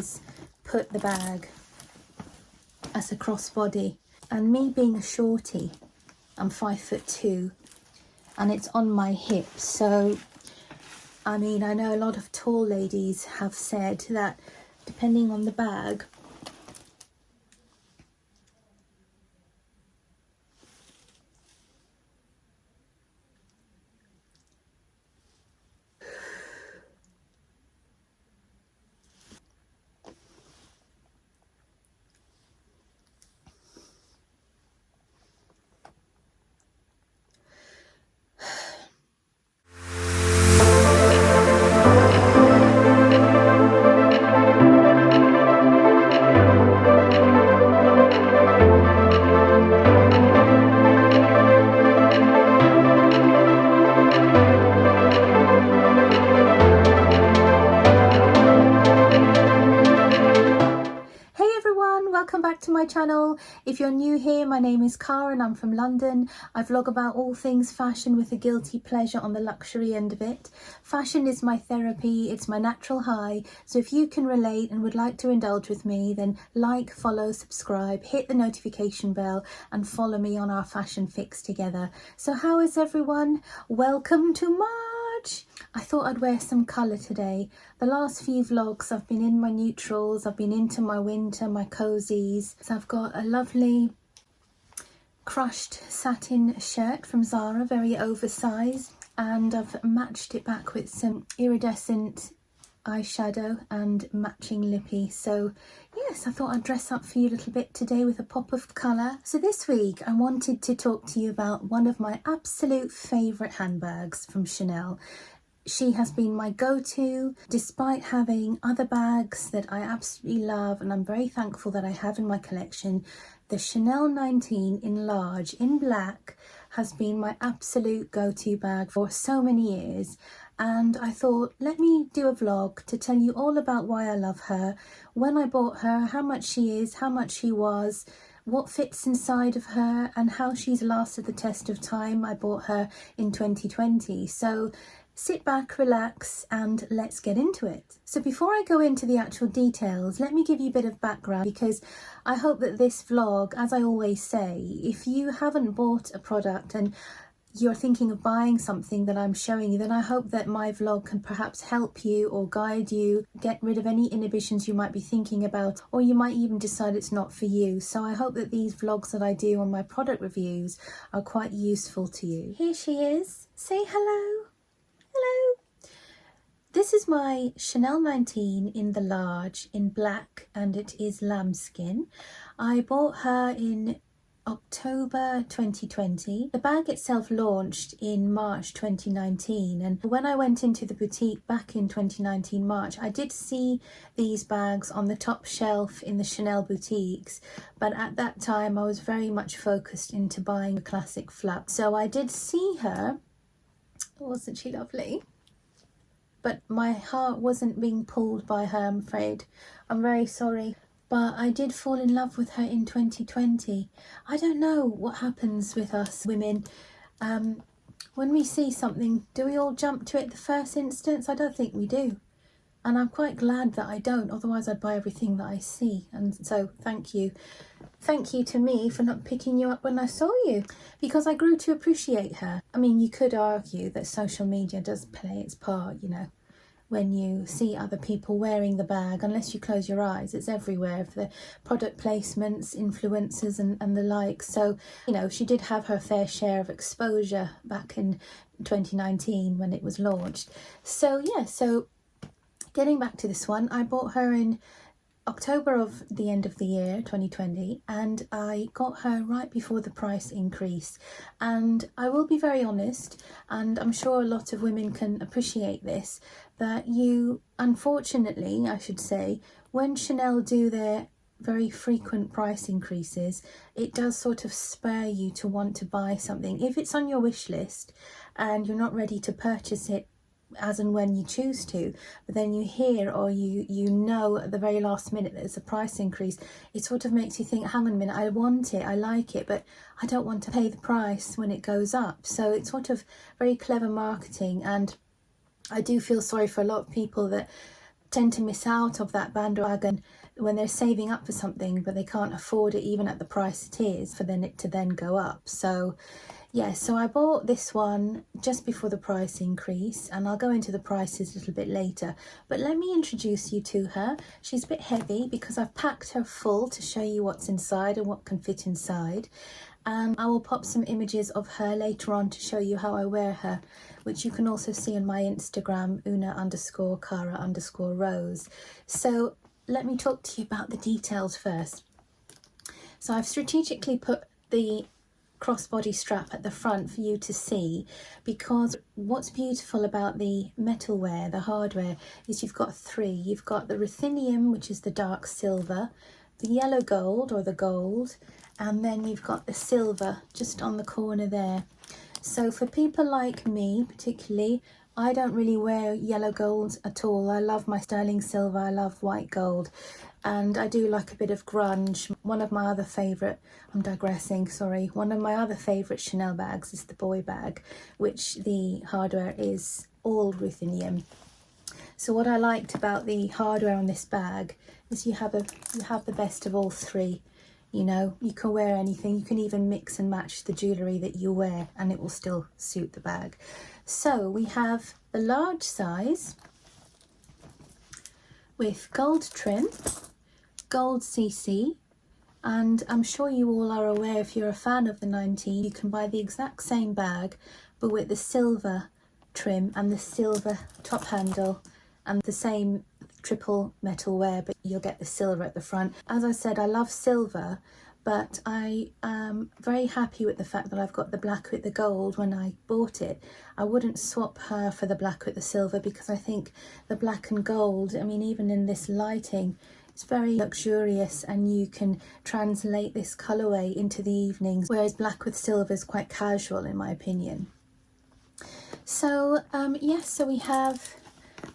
always put the bag as a crossbody, and me being a shorty, I'm 5'2", and it's on my hip, so I mean, I know a lot of tall ladies have said that depending on the bag, welcome back to my channel. If you're new here, my name is Cara and I'm from London. I vlog about all things fashion with a guilty pleasure on the luxury end of it. Fashion is my therapy, it's my natural high, so if you can relate and would like to indulge with me, then like, follow, subscribe, hit the notification bell and follow me on our fashion fix together. So how is everyone? Welcome to March! I thought I'd wear some colour today. The last few vlogs I've been in my neutrals, I've been into my winter, my cozies. So I've got a lovely crushed satin shirt from Zara, very oversized, and I've matched it back with some iridescent eyeshadow and matching lippy. So yes, I thought I'd dress up for you a little bit today with a pop of colour. So this week I wanted to talk to you about one of my absolute favourite handbags from Chanel. She has been my go-to, despite having other bags that I absolutely love and I'm very thankful that I have in my collection. The Chanel 19 in large, in black, has been my absolute go-to bag for so many years. And I thought, let me do a vlog to tell you all about why I love her, when I bought her, how much she is, how much she was, what fits inside of her, and how she's lasted the test of time. I bought her in 2020. So sit back, relax, and let's get into it. So before I go into the actual details, let me give you a bit of background, because I hope that this vlog, as I always say, if you haven't bought a product and you're thinking of buying something that I'm showing you, then I hope that my vlog can perhaps help you or guide you, get rid of any inhibitions you might be thinking about, or you might even decide it's not for you. So I hope that these vlogs that I do on my product reviews are quite useful to you. Here she is. Say hello. Hello. This is my Chanel 19 in the large, in black, and it is lambskin. I bought her in October 2020. The bag itself launched in March 2019, and when I went into the boutique back in 2019 March, I did see these bags on the top shelf in the Chanel boutiques, but at that time I was very much focused into buying a classic flap. So I did see her. Wasn't she lovely? But my heart wasn't being pulled by her, I'm afraid. I'm very sorry. But I did fall in love with her in 2020. I don't know what happens with us women. When we see something, do we all jump to it the first instance? I don't think we do. And I'm quite glad that I don't, otherwise I'd buy everything that I see. And so thank you. Thank you to me for not picking you up when I saw you, because I grew to appreciate her. I mean, you could argue that social media does play its part, you know. When you see other people wearing the bag, unless you close your eyes, it's everywhere for the product placements, influencers and the like. So, you know, she did have her fair share of exposure back in 2019 when it was launched. So yeah, so getting back to this one, I bought her in October of the end of the year 2020, and I got her right before the price increase. And I will be very honest, and I'm sure a lot of women can appreciate this, that you, unfortunately I should say, when Chanel do their very frequent price increases, it does sort of spur you to want to buy something. If it's on your wish list and you're not ready to purchase it as and when you choose to, but then you hear or you know at the very last minute that there's a price increase, it sort of makes you think, hang on a minute, I want it, I like it, but I don't want to pay the price when it goes up. So it's sort of very clever marketing, and I do feel sorry for a lot of people that tend to miss out of that bandwagon when they're saving up for something, but they can't afford it even at the price it is, for then it to then go up. So yeah, so I bought this one just before the price increase, and I'll go into the prices a little bit later. But let me introduce you to her. She's a bit heavy because I've packed her full to show you what's inside and what can fit inside. And I will pop some images of her later on to show you how I wear her, which you can also see on my Instagram, Una_Kara_Rose. So let me talk to you about the details first. So I've strategically put the crossbody strap at the front for you to see, because what's beautiful about the metalware, the hardware, is you've got three. You've got the ruthenium, which is the dark silver, the yellow gold or the gold, and then you've got the silver just on the corner there. So for people like me particularly, I don't really wear yellow gold at all. I love my sterling silver, I love white gold, and I do like a bit of grunge. One of my other favourite, I'm digressing, sorry, one of my other favourite Chanel bags is the boy bag, which the hardware is all ruthenium. So what I liked about the hardware on this bag is you have the best of all three. You know, you can wear anything, you can even mix and match the jewellery that you wear and it will still suit the bag. So we have the large size with gold trim, gold CC, and I'm sure you all are aware, if you're a fan of the 19, you can buy the exact same bag but with the silver trim and the silver top handle and the same triple metal wear, but you'll get the silver at the front. As I said, I love silver, but I am very happy with the fact that I've got the black with the gold. When I bought it, I wouldn't swap her for the black with the silver, because I think the black and gold, I mean, even in this lighting, it's very luxurious and you can translate this colourway into the evenings, whereas black with silver is quite casual in my opinion. So yes, so we have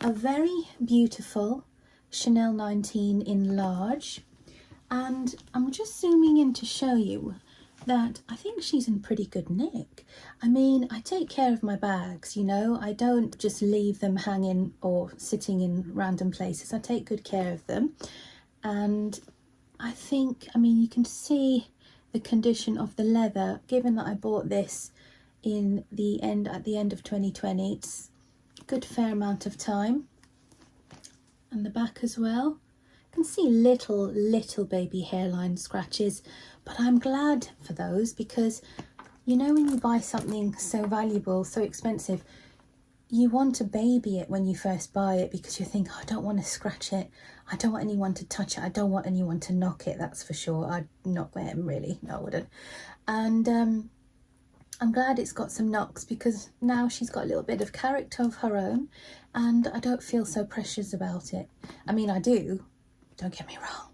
a very beautiful Chanel 19 in large, and I'm just zooming in to show you that I think she's in pretty good nick. I mean, I take care of my bags, you know, I don't just leave them hanging or sitting in random places. I take good care of them, and I think, I mean, you can see the condition of the leather. Given that I bought this at the end of 2020, it's a good fair amount of time. And the back as well, you can see little baby hairline scratches, but I'm glad for those, because you know, when you buy something so valuable, so expensive, you want to baby it when you first buy it, because you think, oh, I don't want to scratch it, I don't want anyone to touch it, I don't want anyone to knock it, that's for sure. I'd knock them, really, no I wouldn't. And I'm glad it's got some knocks, because now she's got a little bit of character of her own and I don't feel so precious about it. I mean, I do, don't get me wrong,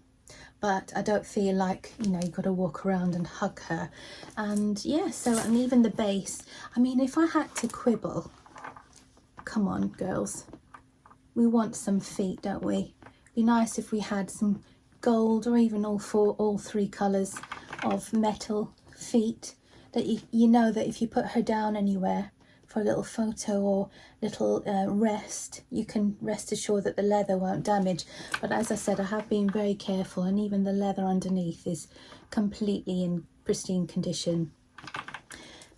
but I don't feel like, you know, you've got to walk around and hug her. And yeah, so, and even the base, I mean, if I had to quibble, come on girls, we want some feet, don't we? Be nice if we had some gold, or even all three colours of metal feet, that you know that if you put her down anywhere for a little photo or little rest, you can rest assured that the leather won't damage. But as I said, I have been very careful, and even the leather underneath is completely in pristine condition.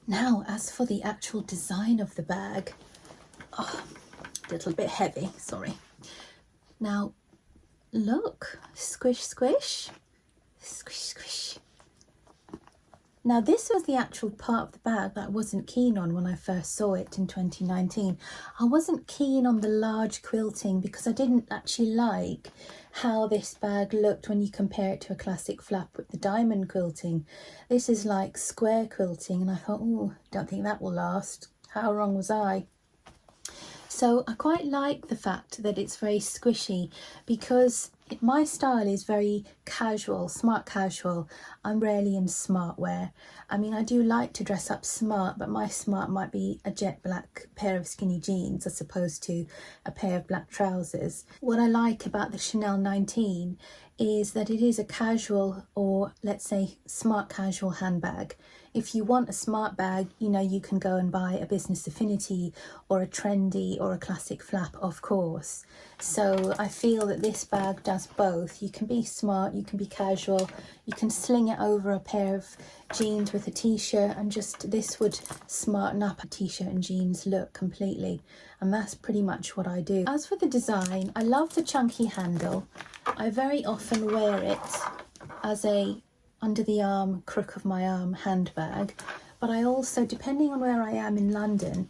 Now, as for the actual design of the bag, oh, a little bit heavy, sorry. Now, look, squish, squish, squish, squish. Now, this was the actual part of the bag that I wasn't keen on when I first saw it in 2019. I wasn't keen on the large quilting because I didn't actually like how this bag looked when you compare it to a classic flap with the diamond quilting. This is like square quilting, and I thought, oh, don't think that will last. How wrong was I? So I quite like the fact that it's very squishy, because my style is very casual, smart casual. I'm rarely in smart wear. I mean, I do like to dress up smart, but my smart might be a jet black pair of skinny jeans as opposed to a pair of black trousers. What I like about the Chanel 19 is that it is a casual, or let's say smart casual handbag. If you want a smart bag, you know, you can go and buy a Business Affinity or a trendy or a classic flap, of course. So I feel that this bag does both. You can be smart, you can be casual, you can sling it over a pair of jeans with a t-shirt, and just this would smarten up a t-shirt and jeans look completely. And that's pretty much what I do. As for the design, I love the chunky handle. I very often wear it as a under the arm, crook of my arm handbag, but I also, depending on where I am in London,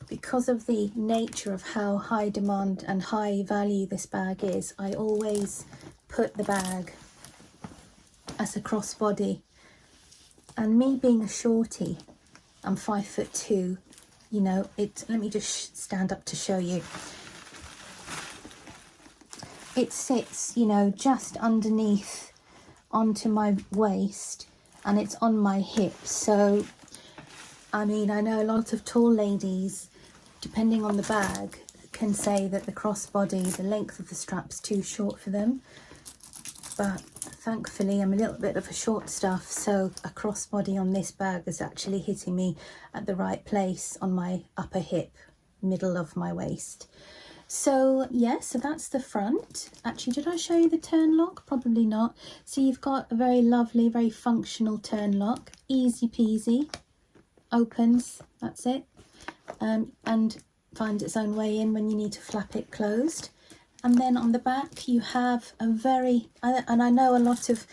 because of the nature of how high demand and high value this bag is, I always put the bag as a crossbody. And me being a shorty, I'm 5'2", you know, let me just stand up to show you. It sits, you know, just underneath onto my waist, and it's on my hips. So I mean, I know a lot of tall ladies, depending on the bag, can say that the crossbody, the length of the strap's too short for them, but thankfully I'm a little bit of a short stuff, so a crossbody on this bag is actually hitting me at the right place on my upper hip, middle of my waist. So yeah, so that's the front. Actually, did I show you the turn lock? Probably not. So you've got a very lovely, very functional turn lock, easy peasy, opens, that's it, and finds its own way in when you need to flap it closed. And then on the back you have a very, and I know a lot of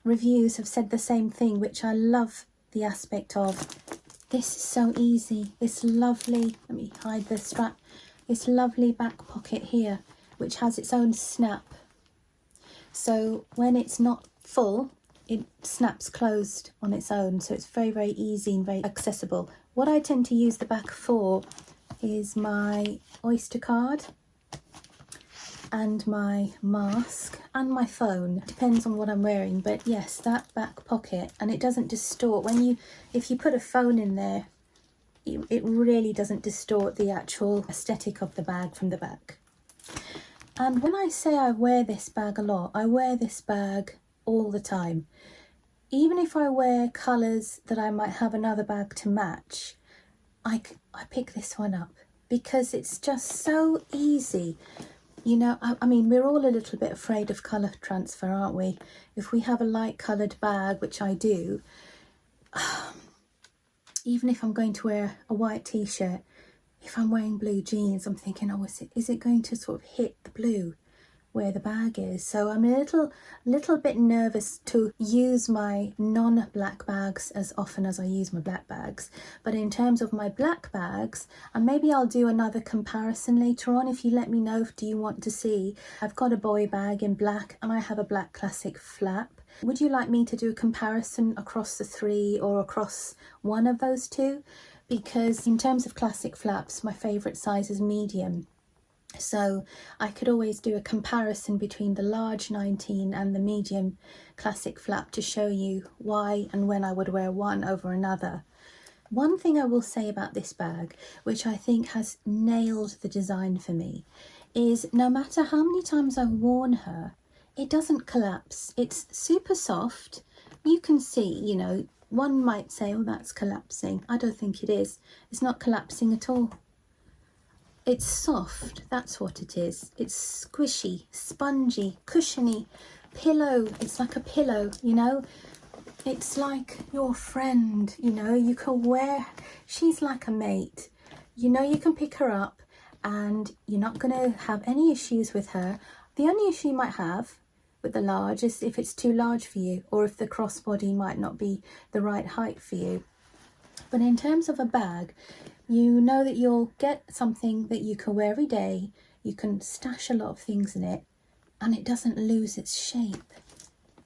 reviews have said the same thing, which I love the aspect of. This is so easy, this lovely, let me hide the strap, this lovely back pocket here, which has its own snap. So when it's not full, it snaps closed on its own, so it's very, very easy and very accessible. What I tend to use the back for is my Oyster card and my mask and my phone. Depends on what I'm wearing, but yes, that back pocket, and it doesn't distort. If you put a phone in there, it really doesn't distort the actual aesthetic of the bag from the back. And when I say I wear this bag a lot, I wear this bag all the time. Even if I wear colours that I might have another bag to match, I pick this one up because it's just so easy. You know, I mean, we're all a little bit afraid of colour transfer, aren't we? If we have a light coloured bag, which I do, even if I'm going to wear a white t-shirt, if I'm wearing blue jeans, I'm thinking, oh, is it going to sort of hit the blue where the bag is? So I'm a little bit nervous to use my non-black bags as often as I use my black bags. But in terms of my black bags, and maybe I'll do another comparison later on if you let me know, do you want to see? I've got a boy bag in black and I have a black classic flap. Would you like me to do a comparison across the three or across one of those two? Because in terms of classic flaps, my favourite size is medium. So I could always do a comparison between the large 19 and the medium classic flap to show you why and when I would wear one over another. One thing I will say about this bag, which I think has nailed the design for me, is no matter how many times I've worn her, it doesn't collapse. It's super soft. You can see, you know, one might say, oh, that's collapsing. I don't think it is. It's not collapsing at all. It's soft, that's what it is. It's squishy, spongy, cushiony, pillow. It's like a pillow, you know. It's like your friend, you know. You can wear, she's like a mate. You know, you can pick her up and you're not going to have any issues with her. The only issue you might have with the large is if it's too large for you, or if the crossbody might not be the right height for you. But in terms of a bag, you know that you'll get something that you can wear every day. You can stash a lot of things in it and it doesn't lose its shape.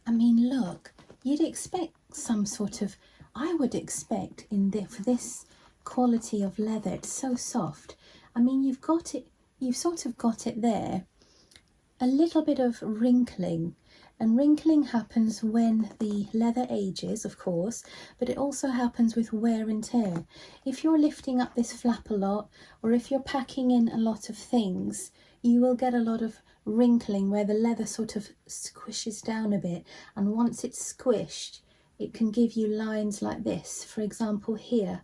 I mean, look, you'd expect some sort of, I would expect for this quality of leather, it's so soft. I mean, you've sort of got it there. A little bit of wrinkling, and wrinkling happens when the leather ages, of course, but it also happens with wear and tear. If you're lifting up this flap a lot, or if you're packing in a lot of things, you will get a lot of wrinkling where the leather sort of squishes down a bit, and once it's squished, it can give you lines like this, for example here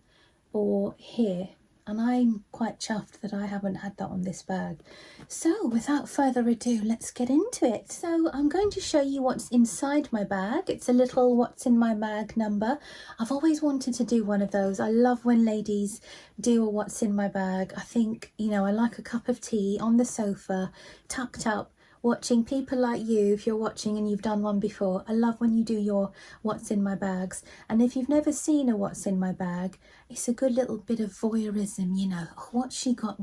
or here. and I'm quite chuffed that I haven't had that on this bag. So without further ado, let's get into it. So I'm going to show you what's inside my bag. It's a little what's in my bag number. I've always wanted to do one of those. I love when ladies do a what's in my bag. I think, you know, I like a cup of tea on the sofa, tucked up, watching people like you, if you're watching and you've done one before. I love when you do your what's in my bags. And if you've never seen a what's in my bag, it's a good little bit of voyeurism, you know. Oh, what's she got?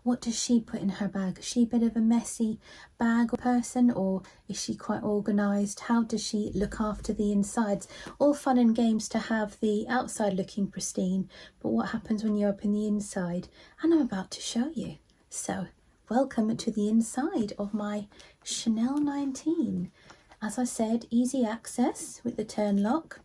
What does she put in her bag? Is she a bit of a messy bag person, or is she quite organised? How does she look after the insides? All fun and games to have the outside looking pristine, but what happens when you open the inside? And I'm about to show you. So welcome to the inside of my Chanel 19. As I said, easy access with the turn lock.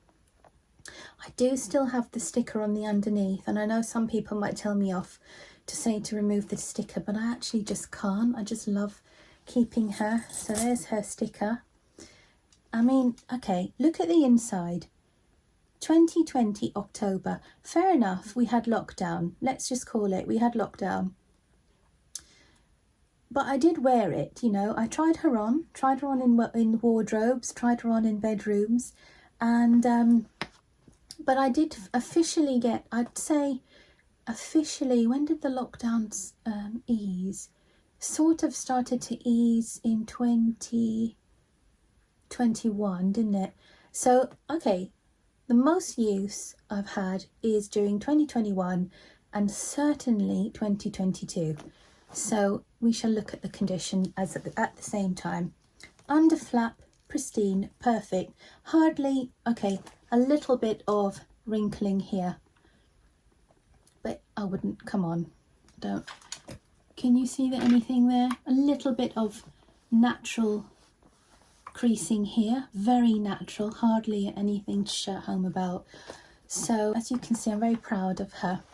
I do still have the sticker on the underneath, and I know some people might tell me off to say to remove the sticker, but I actually just can't. I just love keeping her. So there's her sticker. I mean, okay, look at the inside. 2020 October. Fair enough, we had lockdown. Let's just call it, we had lockdown. But I did wear it, you know. I tried her on in wardrobes, tried her on in bedrooms, and but I did officially get, I'd say officially, when did the lockdowns ease? Sort of started to ease in 2021, didn't it? So, okay, the most use I've had is during 2021 and certainly 2022. So we shall look at the condition at the same time. Under flap, pristine, perfect. Hardly, okay, a little bit of wrinkling here, but I wouldn't, come on, don't. Can you see that anything there? A little bit of natural creasing here, very natural, hardly anything to shout home about. So as you can see, I'm very proud of her.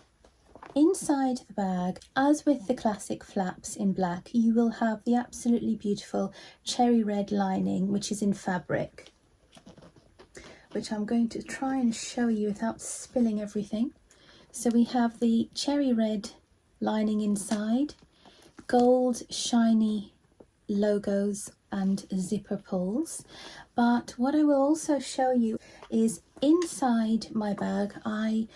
Inside the bag, as with the classic flaps in black, you will have the absolutely beautiful cherry red lining, which is in fabric, which I'm going to try and show you without spilling everything. So we have the cherry red lining inside, gold shiny logos and zipper pulls. But what I will also show you is inside my bag, I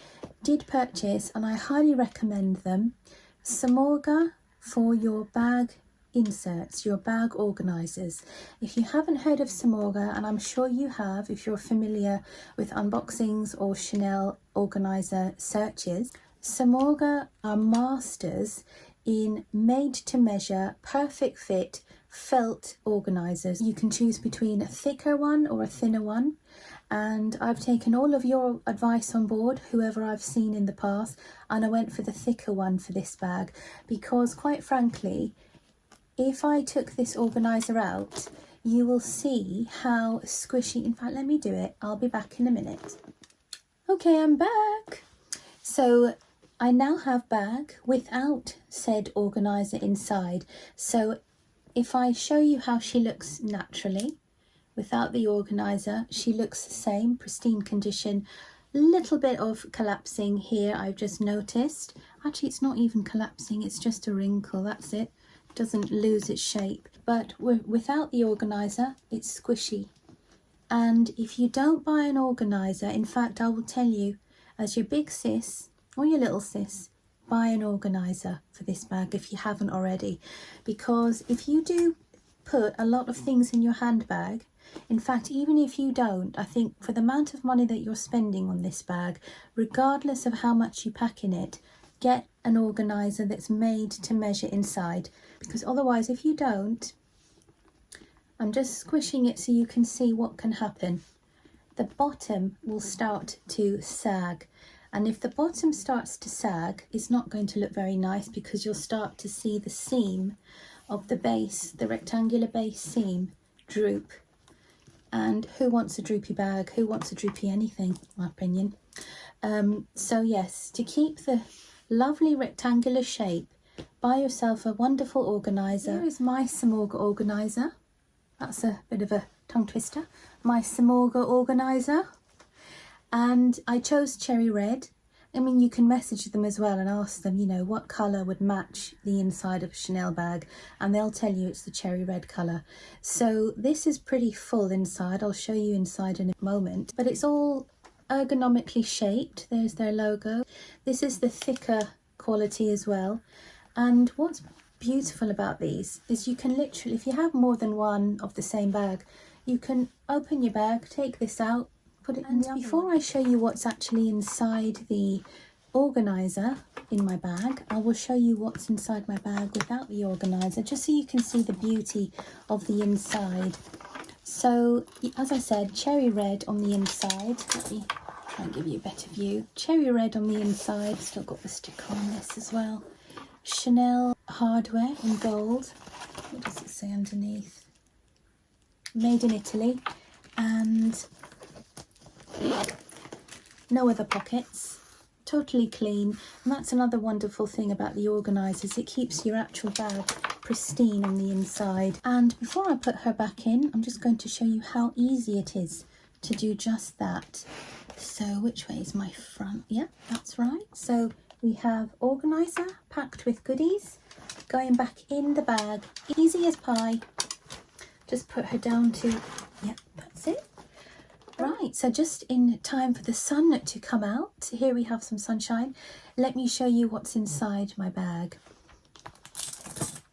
did purchase, and I highly recommend them, SAMORGA for your bag inserts, your bag organisers. If you haven't heard of SAMORGA, and I'm sure you have if you're familiar with unboxings or Chanel organiser searches, SAMORGA are masters in made to measure, perfect fit felt organisers. You can choose between a thicker one or a thinner one, and I've taken all of your advice on board, whoever I've seen in the past, and I went for the thicker one for this bag because, quite frankly, if I took this organiser out, you will see how squishy. In fact, let me do it. I'll be back in a minute. Okay, I'm back. So I now have bag without said organiser inside. So if I show you how she looks naturally, without the organiser, she looks the same, pristine condition. Little bit of collapsing here, I've just noticed. Actually, it's not even collapsing, it's just a wrinkle, that's it. Doesn't lose its shape. But without the organiser, it's squishy. And if you don't buy an organiser, in fact, I will tell you, as your big sis or your little sis, buy an organiser for this bag if you haven't already. Because if you do put a lot of things in your handbag, in fact, even if you don't, I think for the amount of money that you're spending on this bag, regardless of how much you pack in it, get an organiser that's made to measure inside. Because otherwise, if you don't, I'm just squishing it so you can see what can happen. The bottom will start to sag. And if the bottom starts to sag, it's not going to look very nice because you'll start to see the seam of the base, the rectangular base seam, droop. And who wants a droopy bag? Who wants a droopy anything, in my opinion? So yes, to keep the lovely rectangular shape, buy yourself a wonderful organiser. Here is my SAMORGA organiser. That's a bit of a tongue twister. My SAMORGA organiser. And I chose cherry red I mean, you can message them as well and ask them, you know, what colour would match the inside of a Chanel bag, and they'll tell you it's the cherry red colour. So this is pretty full inside. I'll show you inside in a moment, but it's all ergonomically shaped. There's their logo. This is the thicker quality as well. And what's beautiful about these is you can literally, if you have more than one of the same bag, you can open your bag, take this out, put it in. Before I show you what's actually inside the organiser in my bag, I will show you what's inside my bag without the organiser, just so you can see the beauty of the inside. So as I said, cherry red on the inside. Let me try and give you a better view. Cherry red on the inside, still got the sticker on this as well. Chanel hardware in gold. What does it say underneath? Made in Italy, and no other pockets. Totally clean, and that's another wonderful thing about the organisers. It keeps your actual bag pristine on the inside. And before I put her back in, I'm just going to show you how easy it is to do just that. So which way is my front? Yeah, that's right. So we have organiser packed with goodies going back in the bag, easy as pie. Just put her down to, yeah, that's it. Right, so just in time for the sun to come out, here we have some sunshine. Let me show you what's inside my bag.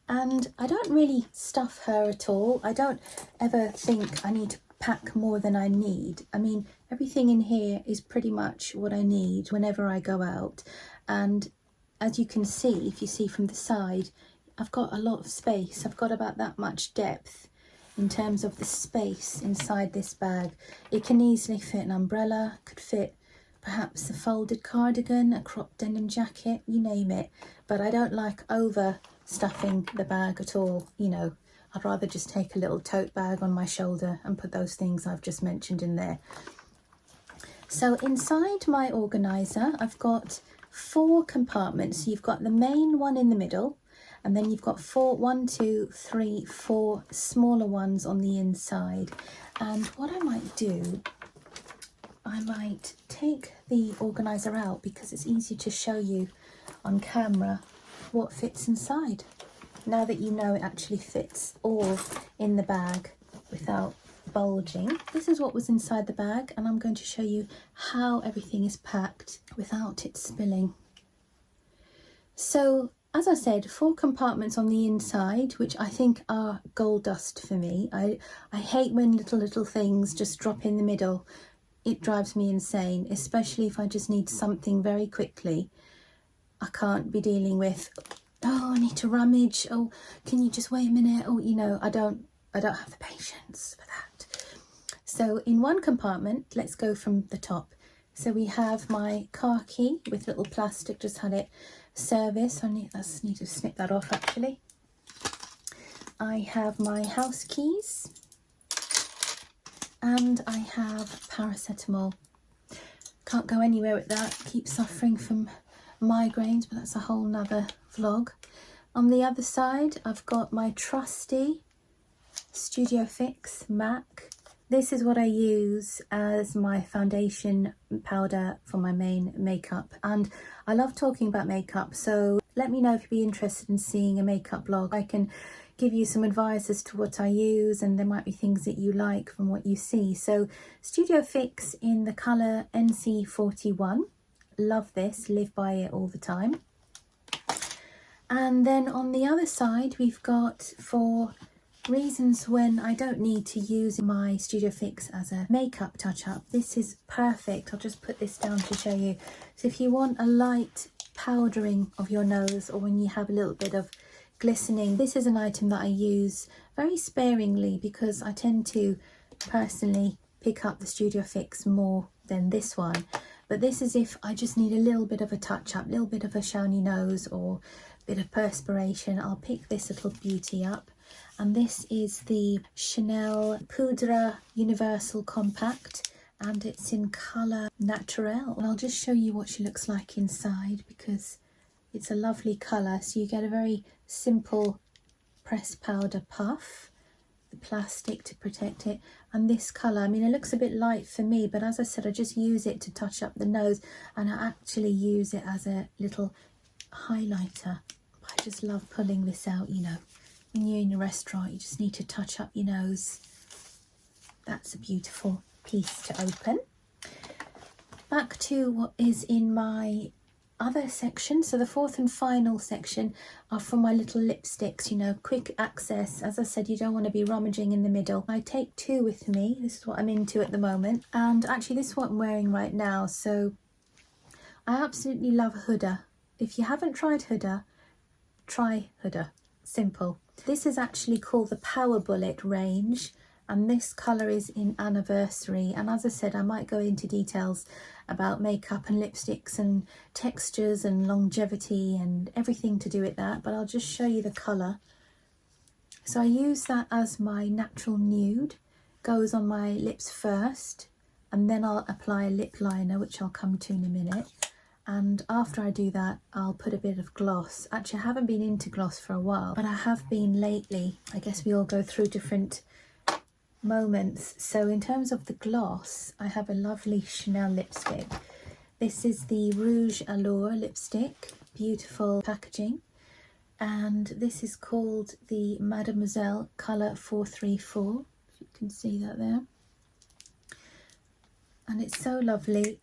And I don't really stuff her at all. I don't ever think I need to pack more than I need. I mean, everything in here is pretty much what I need whenever I go out. And as you can see, if you see from the side, I've got a lot of space. I've got about that much depth in terms of the space inside this bag. It can easily fit an umbrella, could fit perhaps a folded cardigan, a cropped denim jacket, you name it. But I don't like overstuffing the bag at all, you know. I'd rather just take a little tote bag on my shoulder and put those things I've just mentioned in there. So inside my organiser, I've got 4 compartments. So you've got the main one in the middle, and then you've got 4 smaller ones on the inside. And what I might do, I might take the organiser out because it's easier to show you on camera what fits inside. Now that you know it actually fits all in the bag without bulging. This is what was inside the bag, and I'm going to show you how everything is packed without it spilling. So as I said, 4 compartments on the inside, which I think are gold dust for me. I hate when little things just drop in the middle. It drives me insane, especially if I just need something very quickly. I can't be dealing with, oh, I need to rummage, oh, can you just wait a minute, oh, you know, I don't have the patience for that. So in one compartment, let's go from the top. So we have my car key with little plastic, just had it serviced. I need to snip that off actually. I have my house keys, and I have paracetamol. Can't go anywhere with that, keep suffering from migraines, but that's a whole nother vlog. On the other side, I've got my trusty StudioFix MAC. This is what I use as my foundation powder for my main makeup, and I love talking about makeup, so let me know if you'd be interested in seeing a makeup blog. I can give you some advice as to what I use, and there might be things that you like from what you see. So StudioFix in the colour NC41. Love this, live by it all the time. And then on the other side, we've got, for reasons when I don't need to use my StudioFix as a makeup touch-up, this is perfect. I'll just put this down to show you. So if you want a light powdering of your nose, or when you have a little bit of glistening, this is an item that I use very sparingly because I tend to personally pick up the StudioFix more than this one. But this is if I just need a little bit of a touch-up, a little bit of a shiny nose or a bit of perspiration, I'll pick this little beauty up. And this is the Chanel Poudre Universal Compact, and it's in colour Naturel. And I'll just show you what she looks like inside because it's a lovely colour. So you get a very simple pressed powder puff. The the plastic to protect it, and this colour, I mean, it looks a bit light for me, but as I said, I just use it to touch up the nose, and I actually use it as a little highlighter. I just love pulling this out, you know. When you're in a restaurant, you just need to touch up your nose. That's a beautiful piece to open. Back to what is in my other section. So the fourth and final section are for my little lipsticks, you know, quick access. As I said, you don't want to be rummaging in the middle. I take two with me. This is what I'm into at the moment. And actually this is what I'm wearing right now. So I absolutely love Huda. If you haven't tried Huda, try Huda. Simple. This is actually called the Power Bullet range, and this colour is in Anniversary. And as I said, I might go into details about makeup and lipsticks and textures and longevity and everything to do with that, but I'll just show you the colour. So I use that as my natural nude, goes on my lips first, and then I'll apply a lip liner, which I'll come to in a minute. And after I do that, I'll put a bit of gloss. Actually, I haven't been into gloss for a while, but I have been lately. I guess we all go through different moments. So in terms of the gloss, I have a lovely Chanel lipstick. This is the Rouge Allure lipstick, beautiful packaging, and this is called the Mademoiselle colour 434, if you can see that there, and it's so lovely.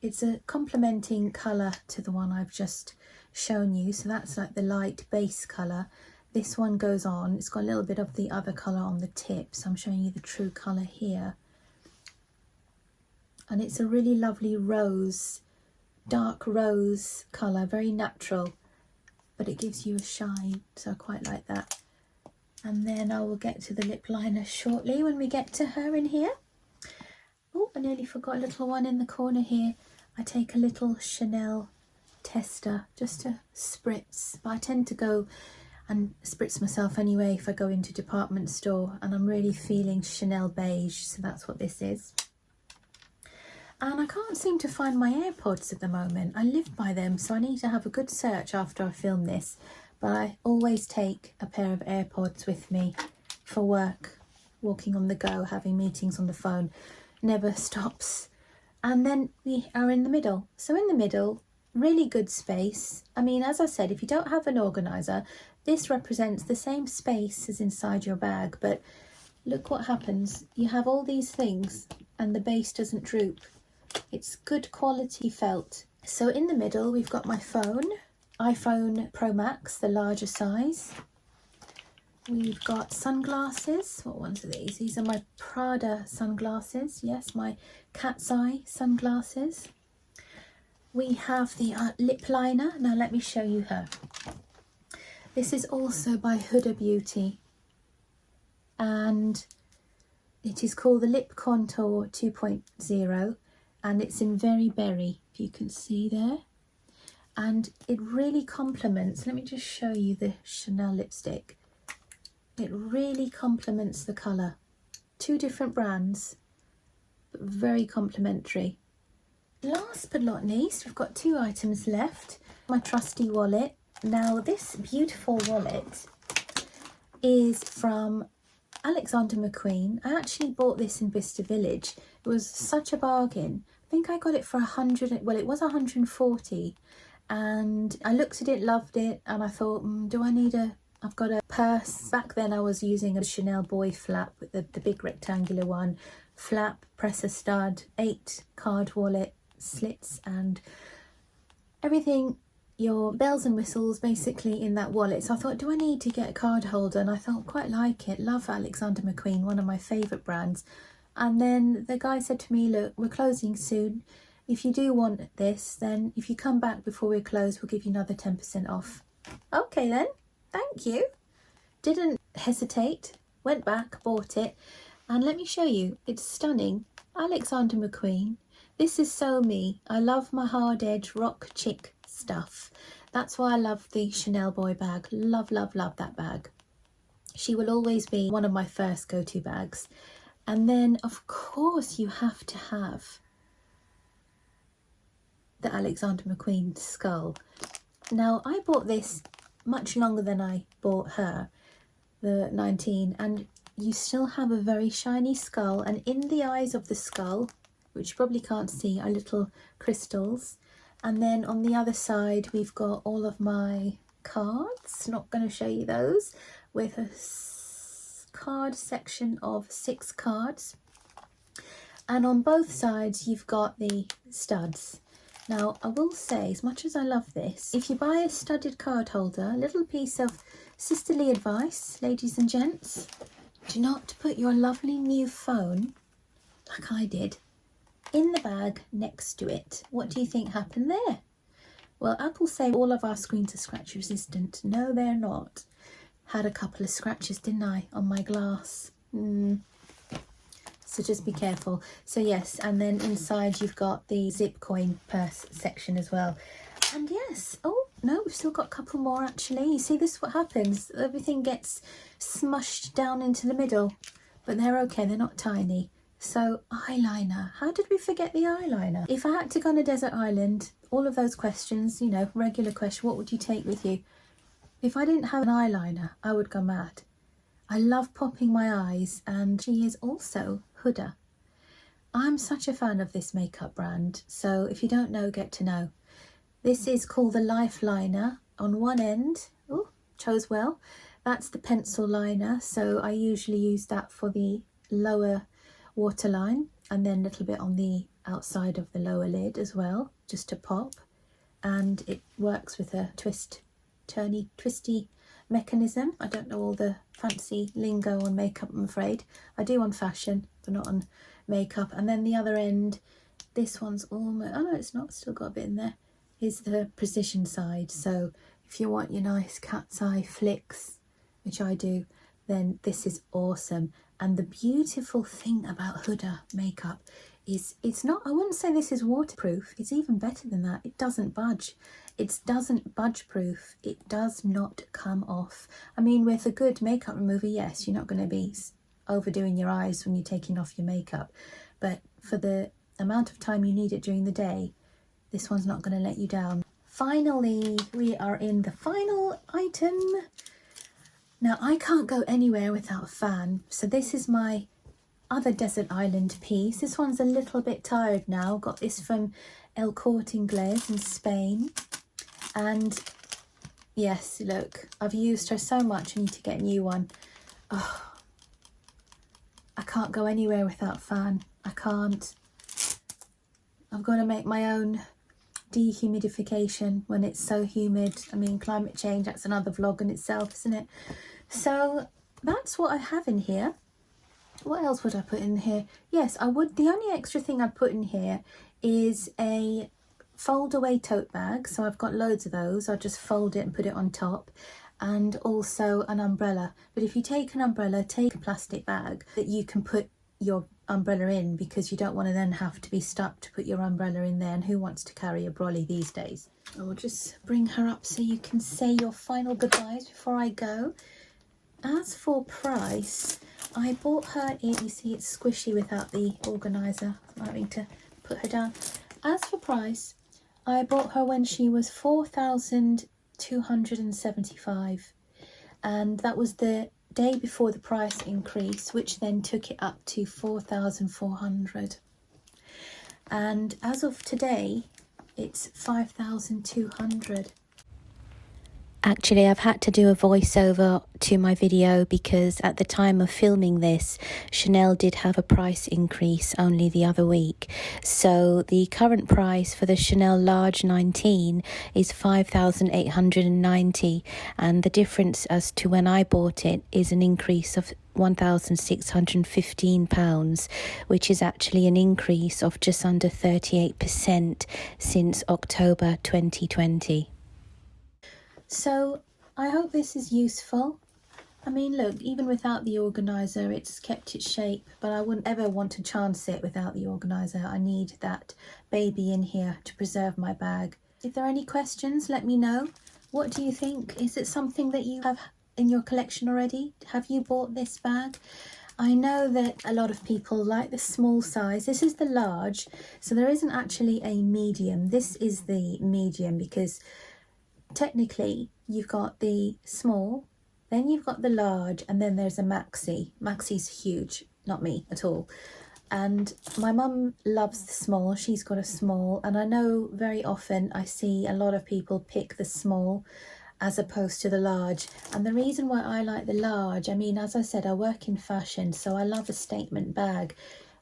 It's a complementing colour to the one I've just shown you, so that's like the light base colour. This one goes on, it's got a little bit of the other colour on the tip, so I'm showing you the true colour here. And it's a really lovely rose, dark rose colour, very natural, but it gives you a shine, so I quite like that. And then I will get to the lip liner shortly when we get to her in here. Oh, I nearly forgot a little one in the corner here. I take a little Chanel tester just to spritz, but I tend to go and spritz myself anyway if I go into department store, and I'm really feeling Chanel beige, so that's what this is. And I can't seem to find my AirPods at the moment. I live by them, so I need to have a good search after I film this, but I always take a pair of AirPods with me for work, walking on the go, having meetings on the phone, never stops. And then we are in the middle. So in the middle, really good space. I mean, as I said, if you don't have an organiser, this represents the same space as inside your bag, but look what happens. You have all these things and the base doesn't droop. It's good quality felt. So in the middle, we've got my phone, iPhone Pro Max, the larger size. We've got sunglasses. What ones are these? These are my Prada sunglasses. Yes, my cat's eye sunglasses. We have the lip liner. Now let me show you her. This is also by Huda Beauty, and it is called the Lip Contour 2.0, and it's in Very Berry, if you can see there. And it really complements, let me just show you the Chanel lipstick. It really complements the colour. Two different brands, but very complementary. Last but not least, we've got two items left. My trusty wallet. Now this beautiful wallet is from Alexander McQueen. I actually bought this in Bicester Village. It was such a bargain. I think I got it for 100, well it was 140, and I looked at it, loved it, and I thought, do I need I've got a purse. Back then I was using a Chanel boy flap with the big rectangular one. Flap, presser stud, 8 card wallet, slits and everything, your bells and whistles basically in that wallet. So I thought, do I need to get a card holder? And I thought, quite like it. Love Alexander McQueen, one of my favourite brands. And then the guy said to me, look, we're closing soon. If you do want this, then if you come back before we're closed, we'll give you another 10% off. Okay then, thank you. Didn't hesitate, went back, bought it. And let me show you, it's stunning. Alexander McQueen. This is so me. I love my hard edge rock chic stuff. That's why I love the Chanel boy bag. Love, love, love that bag. She will always be one of my first go-to bags. And then of course you have to have the Alexander McQueen skull. Now I bought this much longer than I bought her, the 19, and you still have a very shiny skull, and in the eyes of the skull, which you probably can't see, are little crystals. And then on the other side we've got all of my cards, not going to show you those, with a card section of 6 cards, and on both sides you've got the studs. Now I will say, as much as I love this, if you buy a studded card holder, a little piece of sisterly advice, ladies and gents, do not put your lovely new phone, like I did, in the bag next to it. What do you think happened there? Well, Apple say all of our screens are scratch resistant. No, they're not. Had a couple of scratches, didn't I, on my glass? So just be careful. So yes, and then inside you've got the zip coin purse section as well. And yes, oh no, we've still got a couple more actually. You see, this is what happens. Everything gets smushed down into the middle, but they're okay, they're not tiny. So eyeliner, how did we forget the eyeliner? If I had to go on a desert island, all of those questions, you know, regular question, what would you take with you? If I didn't have an eyeliner, I would go mad. I love popping my eyes, and she is also Huda. I'm such a fan of this makeup brand, so if you don't know, get to know. This is called the Life Liner. On one end, oh, chose well, that's the pencil liner, so I usually use that for the lower waterline, and then a little bit on the outside of the lower lid as well, just to pop. And it works with a twisty mechanism. I don't know all the fancy lingo on makeup, I'm afraid. I do on fashion, but not on makeup. And then the other end, this one's almost, oh no, it's not, still got a bit in there, is the precision side. So if you want your nice cat's eye flicks, which I do, then this is awesome. And the beautiful thing about Huda makeup is it's not, I wouldn't say this is waterproof, it's even better than that. It doesn't budge. It doesn't budge proof. It does not come off. I mean, with a good makeup remover, yes, you're not going to be overdoing your eyes when you're taking off your makeup, but for the amount of time you need it during the day, this one's not going to let you down. Finally, we are in the final item. Now, I can't go anywhere without a fan, so this is my other desert island piece. This one's a little bit tired now. Got this from El Corte Inglés in Spain. And yes, look, I've used her so much, I need to get a new one. Oh, I can't go anywhere without fan. I can't. I've got to make my own dehumidification when it's so humid. I mean, climate change, that's another vlog in itself, isn't it? So that's what I have in here. What else would I put in here? Yes, I would. The only extra thing I'd put in here is a fold away tote bag. So I've got loads of those. I'll just fold it and put it on top. And also an umbrella. But if you take an umbrella, take a plastic bag that you can put your umbrella in, because you don't want to then have to be stuck to put your umbrella in there, and who wants to carry a brolly these days? I'll just bring her up so you can say your final goodbyes before I go. As for price, I bought her in, you see it's squishy without the organiser, I'm having to put her down. As for price, I bought her when she was 4,275, and that was the day before the price increase, which then took it up to 4,400. And as of today, it's 5,200. Actually, I've had to do a voiceover to my video because at the time of filming this, Chanel did have a price increase only the other week. So the current price for the Chanel Large 19 is 5,890, and the difference as to when I bought it is an increase of £1,615, which is actually an increase of just under 38% since October 2020. So I hope this is useful. I mean, look, even without the organiser, it's kept its shape, but I wouldn't ever want to chance it without the organiser. I need that baby in here to preserve my bag. If there are any questions, let me know. What do you think? Is it something that you have in your collection already? Have you bought this bag? I know that a lot of people like the small size. This is the large, so there isn't actually a medium. This is the medium because technically you've got the small Then you've got the large, and then there's a maxi. Maxi's huge, not me at all. And my mum loves the small. She's got a small, and I know very often I see a lot of people pick the small as opposed to the large. And the reason why I like the large, I mean, as I said, I work in fashion, so I love a statement bag.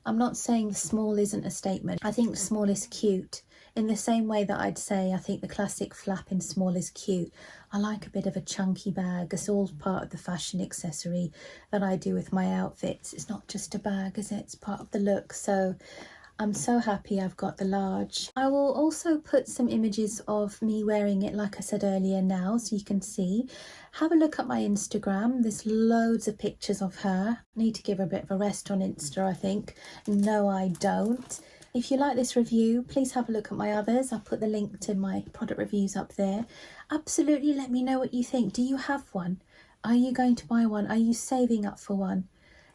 I'm not saying the small isn't a statement. I think the small is cute. In the same way that I'd say I think the classic flap in small is cute. I like a bit of a chunky bag. It's all part of the fashion accessory that I do with my outfits. It's not just a bag, is it? It's part of the look. So I'm so happy I've got the large. I will also put some images of me wearing it, like I said earlier, now, so you can see. Have a look at my Instagram. There's loads of pictures of her. I need to give her a bit of a rest on Insta, I think. No, I don't. If you like this review, please have a look at my others. I'll put the link to my product reviews up there. Absolutely let me know what you think. Do you have one? Are you going to buy one? Are you saving up for one?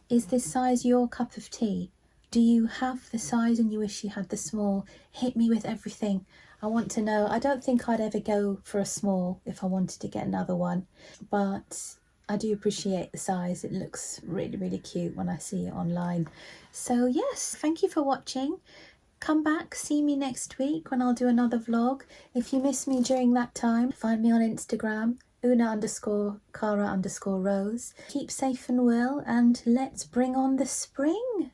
Is this size your cup of tea? Do you have the size and you wish you had the small? Hit me with everything. I want to know. I don't think I'd ever go for a small if I wanted to get another one, but I do appreciate the size. It looks really, really cute when I see it online. So yes, thank you for watching. Come back, see me next week when I'll do another vlog. If you miss me during that time, find me on Instagram, Una_Kara_Rose. Keep safe and well, and let's bring on the spring.